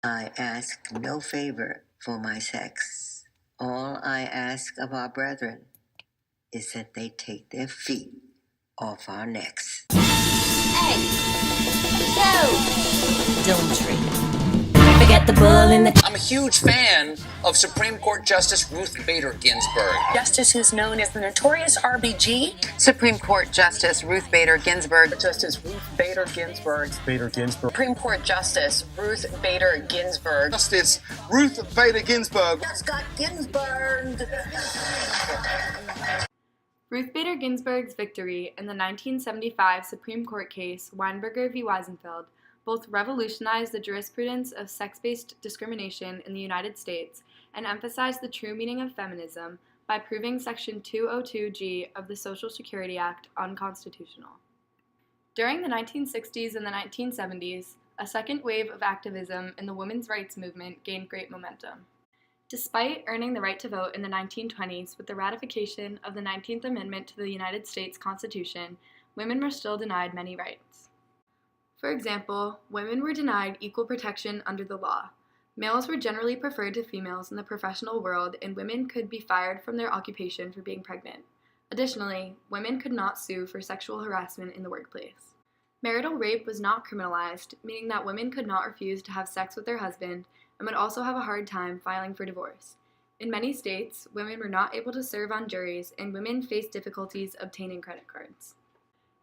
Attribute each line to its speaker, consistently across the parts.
Speaker 1: I ask no favor for my sex. All I ask of our brethren is that they take their feet off our necks.
Speaker 2: Hey! No! Don't drink. Forget the bull in the...
Speaker 3: I'm a huge fan of Supreme Court Justice Ruth Bader Ginsburg.
Speaker 4: Justice who's known as the notorious RBG.
Speaker 5: Supreme Court Justice Ruth Bader Ginsburg.
Speaker 4: Justice Ruth Bader Ginsburg. Supreme Court Justice Ruth Bader Ginsburg.
Speaker 6: Justice Ruth Bader Ginsburg.
Speaker 4: Scott Ginsburg.
Speaker 7: Ruth Bader Ginsburg's victory in the 1975 Supreme Court case Weinberger v. Wiesenfeld both revolutionized the jurisprudence of sex-based discrimination in the United States and emphasized the true meaning of feminism by proving Section 202G of the Social Security Act unconstitutional. During the 1960s and the 1970s, a second wave of activism in the women's rights movement gained great momentum. Despite earning the right to vote in the 1920s with the ratification of the 19th Amendment to the United States Constitution, women were still denied many rights. For example, women were denied equal protection under the law. Males were generally preferred to females in the professional world, and women could be fired from their occupation for being pregnant. Additionally, women could not sue for sexual harassment in the workplace. Marital rape was not criminalized, meaning that women could not refuse to have sex with their husband and would also have a hard time filing for divorce. In many states, women were not able to serve on juries, and women faced difficulties obtaining credit cards.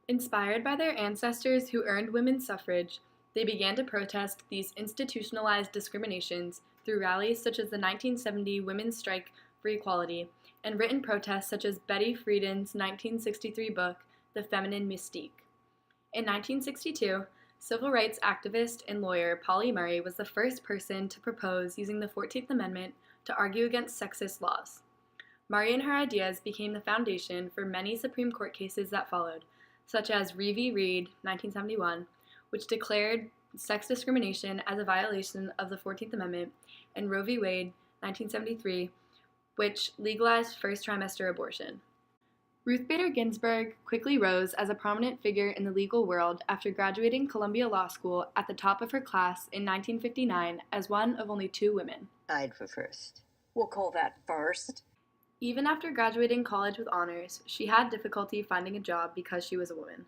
Speaker 7: Inspired by their ancestors who earned women's suffrage, they began to protest these institutionalized discriminations through rallies such as the 1970 Women's Strike for Equality and written protests such as Betty Friedan's 1963 book, The Feminine Mystique. In 1962, civil rights activist and lawyer Polly Murray was the first person to propose using the 14th Amendment to argue against sexist laws. Murray and her ideas became the foundation for many Supreme Court cases that followed, such as Reed v. Reed, 1971, which declared sex discrimination as a violation of the 14th Amendment, and Roe v. Wade, 1973, which legalized first trimester abortion. Ruth Bader Ginsburg quickly rose as a prominent figure in the legal world after graduating Columbia Law School at the top of her class in 1959 as one of only 2 women.
Speaker 1: I'd for first.
Speaker 4: We'll call that first.
Speaker 7: Even after graduating college with honors, she had difficulty finding a job because she was a woman.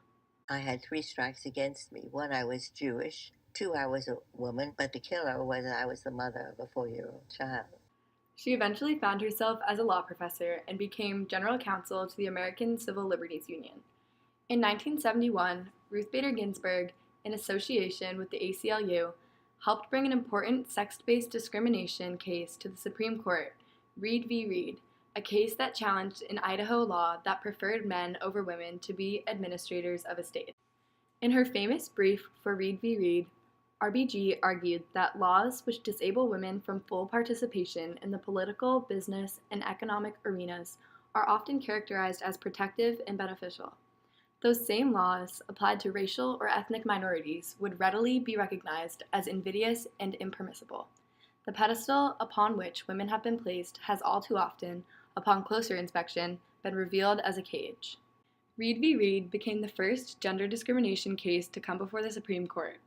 Speaker 1: I had 3 strikes against me. 1, I was Jewish. 2, I was a woman, but the killer was I was the mother of a 4-year-old child.
Speaker 7: She eventually found herself as a law professor and became general counsel to the American Civil Liberties Union. In 1971, Ruth Bader Ginsburg, in association with the ACLU, helped bring an important sex-based discrimination case to the Supreme Court, Reed v. Reed, a case that challenged an Idaho law that preferred men over women to be administrators of a state. In her famous brief for Reed v. Reed, RBG argued that laws which disable women from full participation in the political, business, and economic arenas are often characterized as protective and beneficial. Those same laws, applied to racial or ethnic minorities, would readily be recognized as invidious and impermissible. The pedestal upon which women have been placed has all too often, upon closer inspection, been revealed as a cage. Reed v. Reed became the first gender discrimination case to come before the Supreme Court.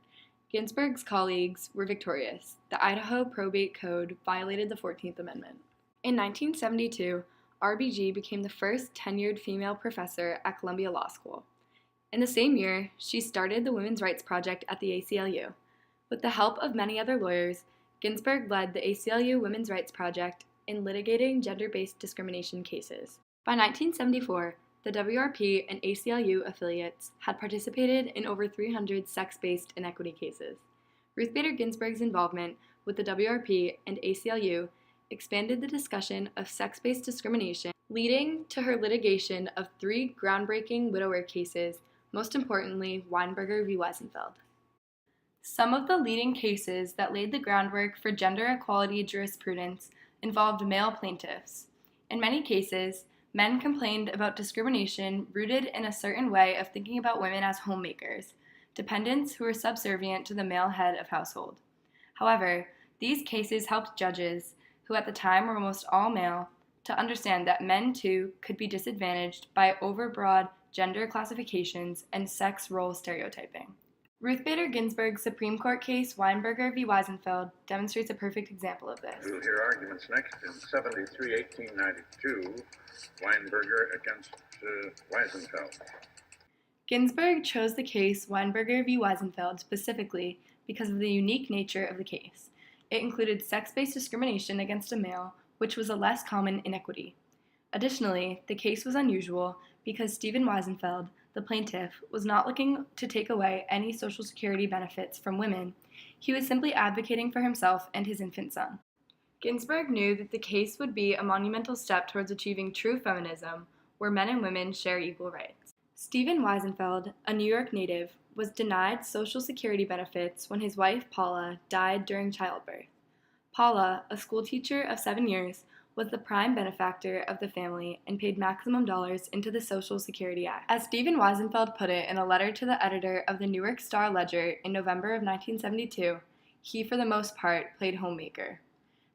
Speaker 7: Ginsburg's colleagues were victorious. The Idaho Probate Code violated the 14th Amendment. In 1972, RBG became the first tenured female professor at Columbia Law School. In the same year, she started the Women's Rights Project at the ACLU. With the help of many other lawyers, Ginsburg led the ACLU Women's Rights Project in litigating gender-based discrimination cases. By 1974, the WRP and ACLU affiliates had participated in over 300 sex-based inequity cases. Ruth Bader Ginsburg's involvement with the WRP and ACLU expanded the discussion of sex-based discrimination, leading to her litigation of 3 groundbreaking widower cases, most importantly, Weinberger v. Wiesenfeld. Some of the leading cases that laid the groundwork for gender equality jurisprudence involved male plaintiffs. In many cases, men complained about discrimination rooted in a certain way of thinking about women as homemakers, dependents who were subservient to the male head of household. However, these cases helped judges, who at the time were almost all male, to understand that men too could be disadvantaged by overbroad gender classifications and sex role stereotyping. Ruth Bader Ginsburg's Supreme Court case Weinberger v. Wiesenfeld demonstrates a perfect example of this.
Speaker 8: We'll hear arguments next in 73-1892, Weinberger against Wiesenfeld.
Speaker 7: Ginsburg chose the case Weinberger v. Wiesenfeld specifically because of the unique nature of the case. It included sex-based discrimination against a male, which was a less common inequity. Additionally, the case was unusual because Stephen Wiesenfeld, the plaintiff, was not looking to take away any Social Security benefits from women. He was simply advocating for himself and his infant son. Ginsburg knew that the case would be a monumental step towards achieving true feminism, where men and women share equal rights. Stephen Wiesenfeld, a New York native, was denied Social Security benefits when his wife, Paula, died during childbirth. Paula, a schoolteacher of 7 years, was the prime benefactor of the family and paid maximum dollars into the Social Security Act. As Stephen Wiesenfeld put it in a letter to the editor of the Newark Star-Ledger in November of 1972, he, for the most part, played homemaker.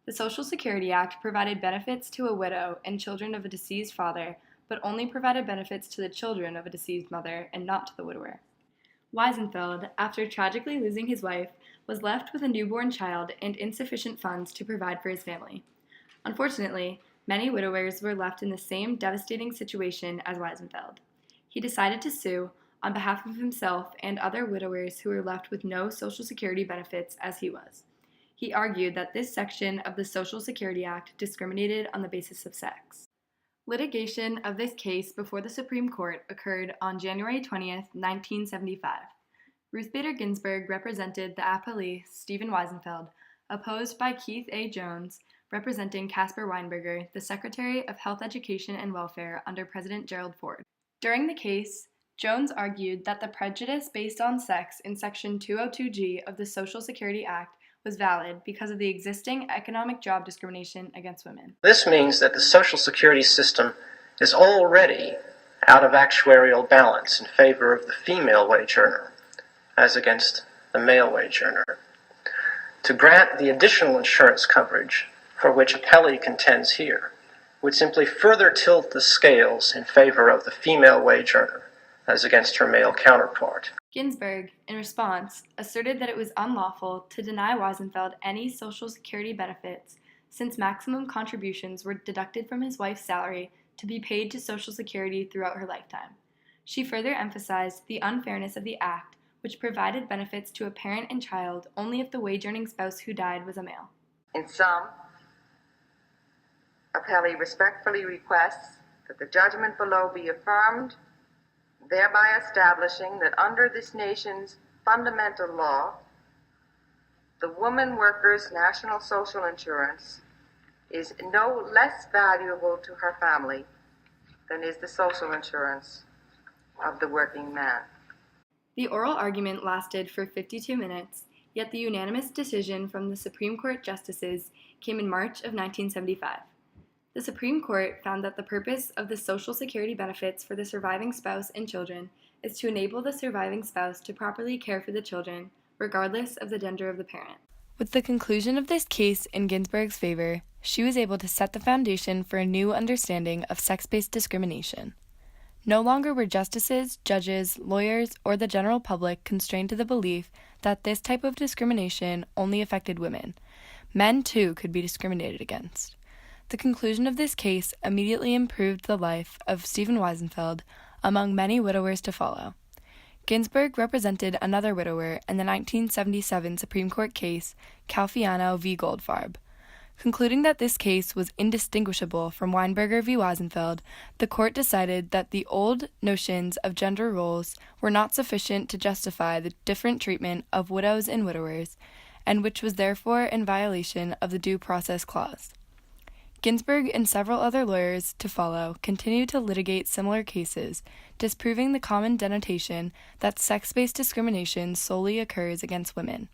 Speaker 7: The Social Security Act provided benefits to a widow and children of a deceased father, but only provided benefits to the children of a deceased mother and not to the widower. Wiesenfeld, after tragically losing his wife, was left with a newborn child and insufficient funds to provide for his family. Unfortunately, many widowers were left in the same devastating situation as Wiesenfeld. He decided to sue on behalf of himself and other widowers who were left with no Social Security benefits as he was. He argued that this section of the Social Security Act discriminated on the basis of sex. Litigation of this case before the Supreme Court occurred on January 20th, 1975. Ruth Bader Ginsburg represented the appellee, Stephen Wiesenfeld, opposed by Keith A. Jones, representing Caspar Weinberger, the Secretary of Health, Education, and Welfare under President Gerald Ford. During the case, Jones argued that the prejudice based on sex in Section 202G of the Social Security Act was valid because of the existing economic job discrimination against women.
Speaker 9: This means that the Social Security system is already out of actuarial balance in favor of the female wage earner, as against the male wage earner. To grant the additional insurance coverage for which appellee contends here would simply further tilt the scales in favor of the female wage earner, as against her male counterpart.
Speaker 7: Ginsburg, in response, asserted that it was unlawful to deny Wiesenfeld any Social Security benefits since maximum contributions were deducted from his wife's salary to be paid to Social Security throughout her lifetime. She further emphasized the unfairness of the act, which provided benefits to a parent and child only if the wage-earning spouse who died was a male.
Speaker 10: In sum, appellee respectfully requests that the judgment below be affirmed, thereby establishing that under this nation's fundamental law, the woman worker's national social insurance is no less valuable to her family than is the social insurance of the working man.
Speaker 7: The oral argument lasted for 52 minutes, yet the unanimous decision from the Supreme Court justices came in March of 1975. The Supreme Court found that the purpose of the Social Security benefits for the surviving spouse and children is to enable the surviving spouse to properly care for the children, regardless of the gender of the parent. With the conclusion of this case in Ginsburg's favor, she was able to set the foundation for a new understanding of sex-based discrimination. No longer were justices, judges, lawyers, or the general public constrained to the belief that this type of discrimination only affected women. Men, too, could be discriminated against. The conclusion of this case immediately improved the life of Stephen Wiesenfeld, among many widowers to follow. Ginsburg represented another widower in the 1977 Supreme Court case Calfiano v. Goldfarb. Concluding that this case was indistinguishable from Weinberger v. Wiesenfeld, the court decided that the old notions of gender roles were not sufficient to justify the different treatment of widows and widowers, and which was therefore in violation of the Due Process Clause. Ginsburg and several other lawyers to follow continued to litigate similar cases, disproving the common denotation that sex-based discrimination solely occurs against women.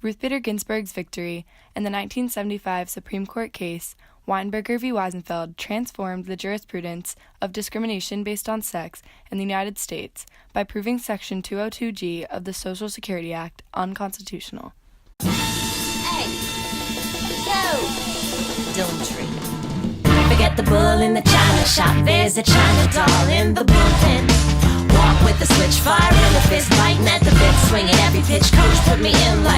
Speaker 7: Ruth Bader Ginsburg's victory in the 1975 Supreme Court case, Weinberger v. Wiesenfeld, transformed the jurisprudence of discrimination based on sex in the United States by proving Section 202G of the Social Security Act unconstitutional.
Speaker 2: Hey, yo! Don't trip. Forget the bull in the china shop. There's a china doll in the bullpen. Walk with the switch, fire in the fist, biting at the bit, swinging every pitch. Coach put me in like